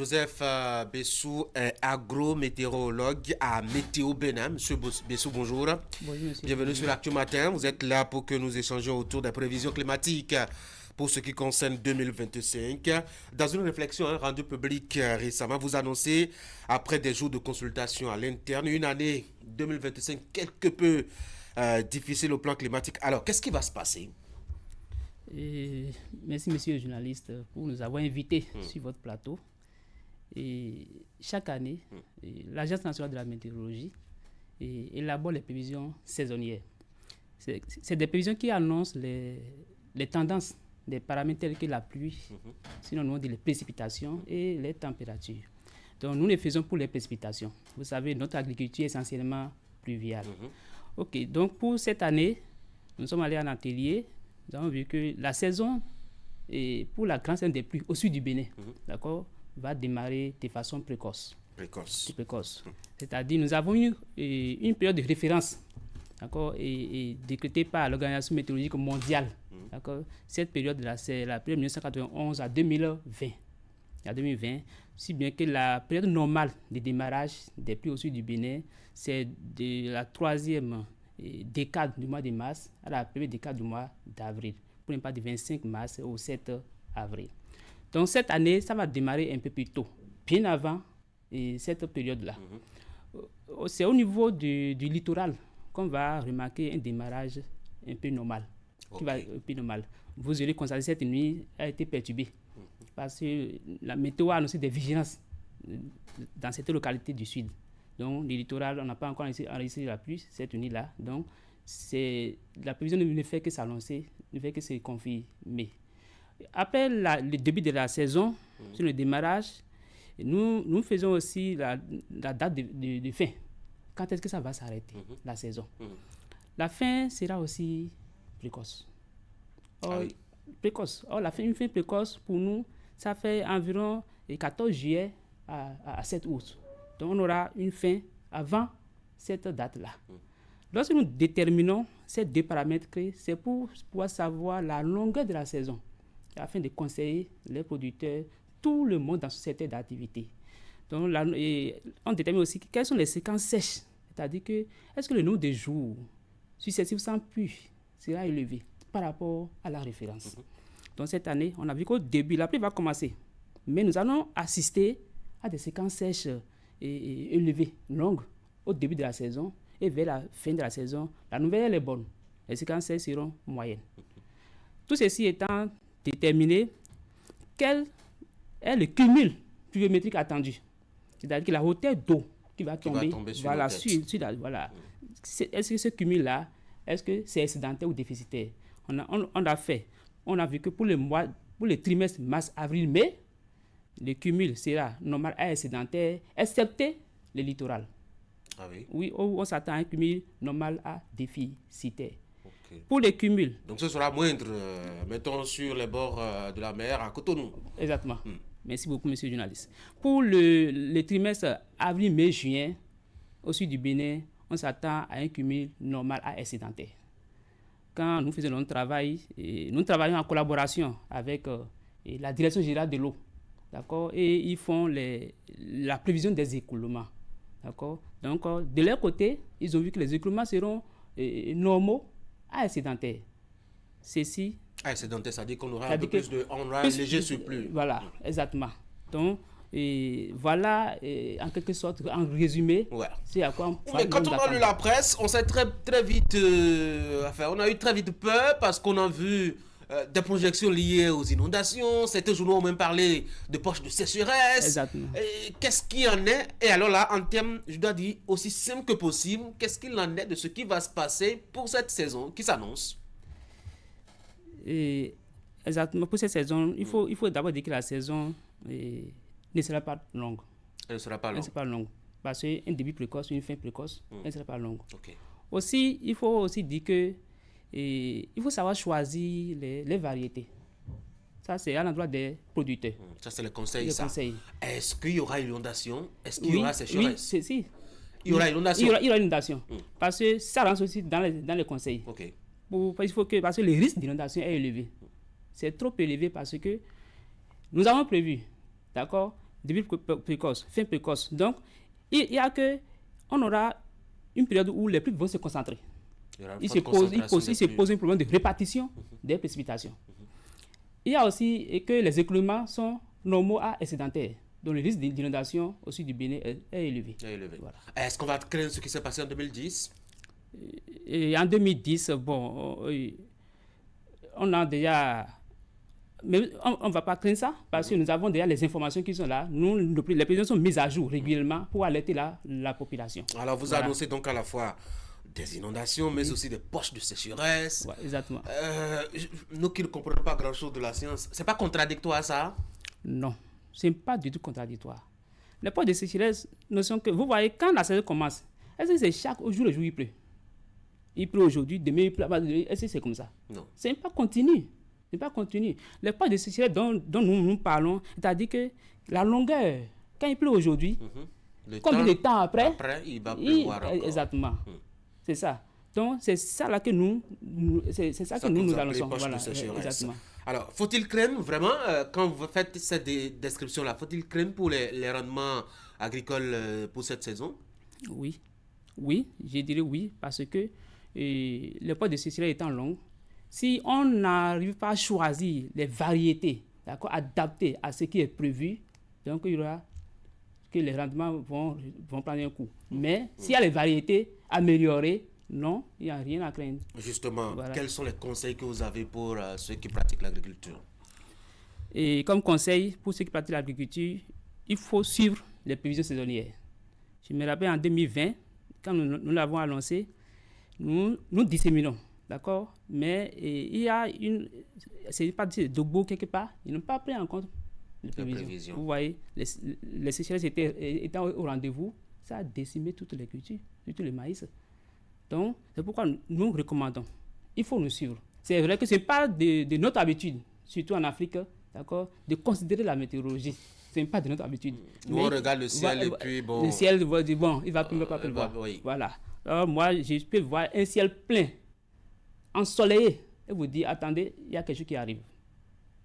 Joseph Bessou est agrométéorologue à Météo Bénin. Monsieur Bessou, bonjour. Bonjour, monsieur. Bienvenue sur l'Actu Matin. Vous êtes là pour que nous échangions autour des prévisions climatiques pour ce qui concerne 2025. Dans une réflexion rendue publique récemment, vous annoncez, après des jours de consultation à l'interne, une année 2025 quelque peu difficile au plan climatique. Alors, qu'est-ce qui va se passer? Merci, monsieur le journaliste, pour nous avoir invités sur votre plateau. Et chaque année, l'Agence nationale de la météorologie élabore les prévisions saisonnières. C'est des prévisions qui annoncent les tendances des paramètres tels que la pluie, sinon on dit les précipitations et les températures. Donc nous les faisons pour les précipitations. Vous savez, notre agriculture est essentiellement pluviale. Ok, donc pour cette année, nous sommes allés en atelier. Nous avons vu que la saison pour la grande saison des pluies au sud du Bénin, d'accord, va démarrer de façon précoce. C'est-à-dire, nous avons eu une période de référence, d'accord, et décrétée par l'Organisation météorologique mondiale. D'accord. Cette période-là, c'est la période 1991 à 2020. Si bien que la période normale de démarrage des pluies au sud du Bénin, c'est de la troisième décade du mois de mars à la première décade du mois d'avril, pour ne pas du 25 mars au 7 avril. Donc cette année, ça va démarrer un peu plus tôt, bien avant cette période-là. C'est au niveau du littoral qu'on va remarquer un démarrage un peu normal. Qui va un peu normal. Vous aurez constaté cette nuit a été perturbée parce que la météo a annoncé des vigilances dans cette localité du sud. Donc, le littoral, on n'a pas encore enregistré la pluie cette nuit-là. Donc, la prévision ne fait que s'annoncer, ne fait que se confirmer. Après le début de la saison, sur le démarrage, nous faisons aussi la date de fin. Quand est-ce que ça va s'arrêter, la saison? La fin sera aussi précoce. Or, une fin précoce, pour nous, ça fait environ 14 juillet à 7 août. Donc, on aura une fin avant cette date-là. Lorsque nous déterminons ces deux paramètres clés, c'est pour pouvoir savoir la longueur de la saison, afin de conseiller les producteurs, tout le monde dans ce secteur d'activité. Donc, on détermine aussi quelles sont les séquences sèches. C'est-à-dire que, est-ce que le nombre de jours successifs sans pluie sera élevé par rapport à la référence. Donc, cette année, on a vu qu'au début, la pluie va commencer. Mais nous allons assister à des séquences sèches élevées, longues, au début de la saison, et vers la fin de la saison, la nouvelle elle est bonne. Les séquences sèches seront moyennes. Tout ceci étant déterminé, quel est le cumul pluviométrique attendu? C'est-à-dire que la hauteur d'eau qui va tomber sur la voilà. Est-ce que ce cumul-là, est-ce que c'est excédentaire ou déficitaire? On a vu que pour le trimestre mars-avril-mai, le cumul sera normal à excédentaire, excepté le littoral. Ah oui? Oui, on s'attend à un cumul normal à déficitaire. Pour les cumuls. Donc ce sera moindre, mettons, sur les bords de la mer à Cotonou. Exactement. Merci beaucoup, monsieur le journaliste. Pour le trimestre avril-mai-juin, au sud du Bénin, on s'attend à un cumul normal à excédentaire. Quand nous faisons notre travail, nous travaillons en collaboration avec la Direction générale de l'eau, d'accord, et ils font la prévision des écoulements, d'accord. Donc, de leur côté, ils ont vu que les écoulements seront normaux à excédentaires. Ceci... excédentaire, ça dit qu'on aura un peu plus de léger surplus. Voilà, exactement. Donc, voilà, en quelque sorte, en résumé, c'est à quoi on Mais quand on a lu la presse, on s'est très vite, on a eu très vite peur parce qu'on a vu des projections liées aux inondations. Certains journaux ont même parlé de poches de sécheresse. Exactement. Qu'est-ce qu'il en est? Et alors là, en termes, je dois dire, aussi simple que possible, qu'est-ce qu'il en est de ce qui va se passer pour cette saison qui s'annonce? Exactement, pour cette saison, il faut d'abord dire que la saison ne sera pas longue. Elle ne sera pas longue. Elle ne sera pas longue. Parce qu'un début précoce, une fin précoce, elle ne sera pas longue. Okay. Aussi, il faut aussi dire que il faut savoir choisir les variétés. Ça, c'est à l'endroit des producteurs. Ça, c'est le conseil. Conseils. Est-ce qu'il y aura inondation? Est-ce qu'il y aura sécheresse? Oui, si. Il y aura inondation. Il y aura inondation. Parce que ça rentre aussi dans les conseils. Okay. Parce que le risque d'inondation est élevé. C'est trop élevé parce que nous avons prévu, d'accord, début précoce, fin précoce. Donc, il y a que, on aura une période où les pluies vont se concentrer. Il se pose un problème de répartition des précipitations. Il y a aussi que les écoulements sont normaux à excédentaires. Donc le risque d'inondation aussi du Bénin est élevé. Voilà. Est-ce qu'on va craindre ce qui s'est passé en 2010? Et en 2010, bon, on a déjà... Mais on ne va pas craindre ça parce que nous avons déjà les informations qui sont là. Les prévisions sont mises à jour régulièrement pour alerter la population. Alors vous annoncez donc à la fois des inondations, mais aussi des poches de sécheresse. Ouais, exactement. Nous qui ne comprenons pas grand-chose de la science, c'est pas contradictoire ça? Non, ce n'est pas du tout contradictoire. Les poches de sécheresse ne sont que... Vous voyez, quand la saison commence, est-ce que c'est chaque jour le jour il pleut? Il pleut aujourd'hui, demain il pleut. Est-ce que c'est comme ça? Non. Ce n'est pas continu. Ce n'est pas continu. Les poches de sécheresse dont nous parlons, c'est-à-dire que la longueur, quand il pleut aujourd'hui, combien de temps après il va pleuvoir encore. Exactement. C'est ça. Donc, c'est ça là que nous annonçons. Voilà, exactement. Alors, faut-il craindre vraiment, quand vous faites cette description-là, faut-il craindre pour les rendements agricoles pour cette saison? Oui, je dirais oui, parce que les poches de sécheresse étant longues, si on n'arrive pas à choisir les variétés, d'accord, adaptées à ce qui est prévu, donc il y aura que les rendements vont prendre un coup. Mais s'il y a les variétés améliorées, non, il n'y a rien à craindre. Justement, voilà. Quels sont les conseils que vous avez pour ceux qui pratiquent l'agriculture? Et comme conseil pour ceux qui pratiquent l'agriculture, il faut suivre les prévisions saisonnières. Je me rappelle en 2020, quand nous l'avons annoncé, nous disséminons, d'accord? Mais il y a c'est pas de Dogbo quelque part, ils n'ont pas pris en compte les prévisions. Vous voyez, les sécheresses étant au rendez-vous, ça a décimé toutes les cultures, surtout le maïs. Donc, c'est pourquoi nous recommandons, il faut nous suivre. C'est vrai que ce n'est pas de notre habitude, surtout en Afrique, d'accord, de considérer la météorologie. Ce n'est pas de notre habitude. Nous, on regarde le ciel et puis bon... Le ciel va dire, bon, il va pas pleuvoir. Oui. Voilà. Alors, moi, je peux voir un ciel plein, ensoleillé, et vous dire, attendez, il y a quelque chose qui arrive.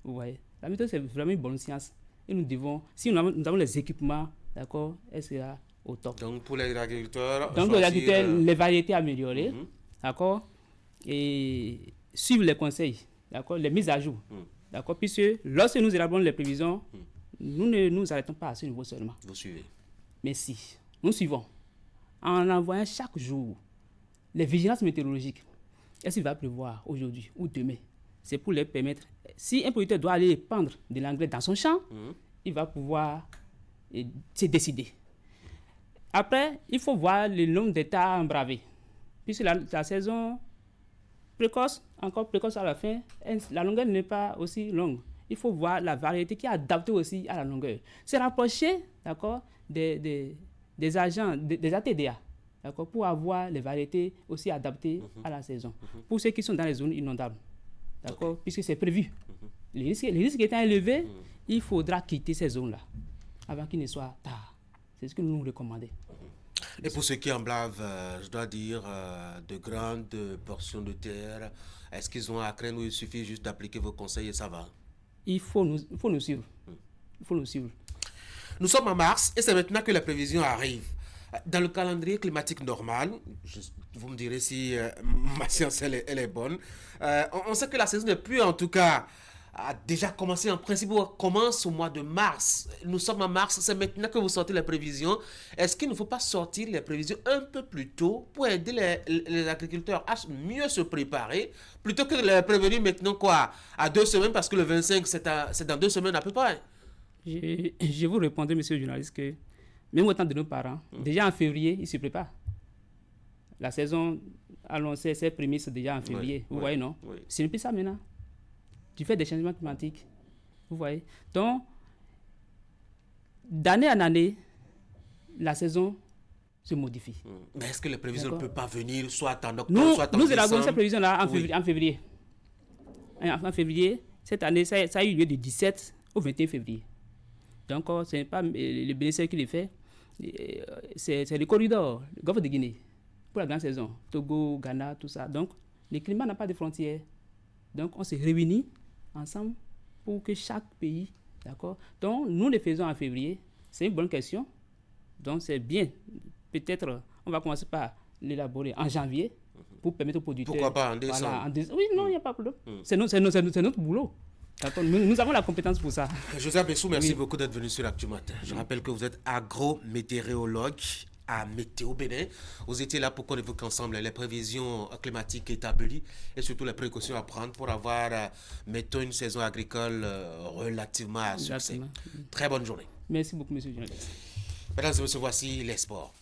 Vous voyez. La météo, c'est vraiment une bonne science. Et nous devons, si nous avons les équipements, d'accord, elle sera au top. Donc, pour les agriculteurs, les variétés améliorées, d'accord, et suivre les conseils, d'accord, les mises à jour, d'accord, puisque lorsque nous élaborons les prévisions, nous ne nous arrêtons pas à ce niveau seulement. Vous suivez. Mais si, nous suivons, en envoyant chaque jour les vigilances météorologiques, est-ce qu'il va pleuvoir aujourd'hui ou demain? C'est pour les permettre, si un producteur doit aller prendre de l'engrais dans son champ, il va pouvoir se décider. Après, il faut voir le nombre d'états à embraver. Puisque la saison précoce, encore précoce à la fin, la longueur n'est pas aussi longue. Il faut voir la variété qui est adaptée aussi à la longueur. Se rapprocher, d'accord, des agents, des ATDA, d'accord, pour avoir les variétés aussi adaptées à la saison. Pour ceux qui sont dans les zones inondables, d'accord, puisque c'est prévu. Les risques étant élevés, il faudra quitter ces zones-là avant qu'il ne soit tard. C'est ce que nous recommandons. Et pour ceux qui emblavent, je dois dire, de grandes portions de terre, est-ce qu'ils ont à craindre ou il suffit juste d'appliquer vos conseils et ça va? Il faut nous suivre. Il faut nous suivre. Nous sommes en mars et c'est maintenant que la prévision arrive. Dans le calendrier climatique normal, vous me direz si ma science elle est bonne, on sait que la saison n'est plus en tout cas a déjà commencé en principe, commence au mois de mars. Nous sommes en mars, c'est maintenant que vous sortez les prévisions. Est-ce qu'il ne faut pas sortir les prévisions un peu plus tôt pour aider les agriculteurs à mieux se préparer, plutôt que de les prévenir maintenant quoi, à 2 semaines, parce que le 25 c'est dans 2 semaines à peu près. Je vous répondrai, monsieur le journaliste, que même au temps de nos parents, déjà en février, ils se préparent. La saison annoncée, ses prémices déjà en février. Vous voyez, non? Ce n'est plus ça maintenant. Du fait des changements climatiques. Vous voyez? Donc, d'année en année, la saison se modifie. Mais est-ce que les prévisions ne peuvent pas venir soit en octobre, soit en décembre? Nous élaborons ces prévisions-là en février. En février, cette année, ça a eu lieu du 17 au 21 février. Donc, ce n'est pas le bénéficiaire qui le fait. C'est le corridor, le golfe de Guinée, pour la grande saison. Togo, Ghana, tout ça. Donc, le climat n'a pas de frontières. Donc, on se réunit ensemble pour que chaque pays D'accord? Donc, nous les faisons en février. C'est une bonne question. Donc, c'est bien. Peut-être, on va commencer par l'élaborer en janvier pour permettre aux producteurs... Pourquoi pas en décembre? Voilà, oui, non, il n'y a pas de problème. C'est notre boulot. D'accord? Nous avons la compétence pour ça. José Abessou, merci beaucoup d'être venu sur Actu Matin. Je rappelle que vous êtes agrométéorologue à Météo Bénin. Vous étiez là pour qu'on évoque ensemble les prévisions climatiques établies et surtout les précautions à prendre pour avoir, mettons, une saison agricole relativement à succès. Très bonne journée. Merci beaucoup, monsieur le journaliste. Mesdames et messieurs, voici les sports.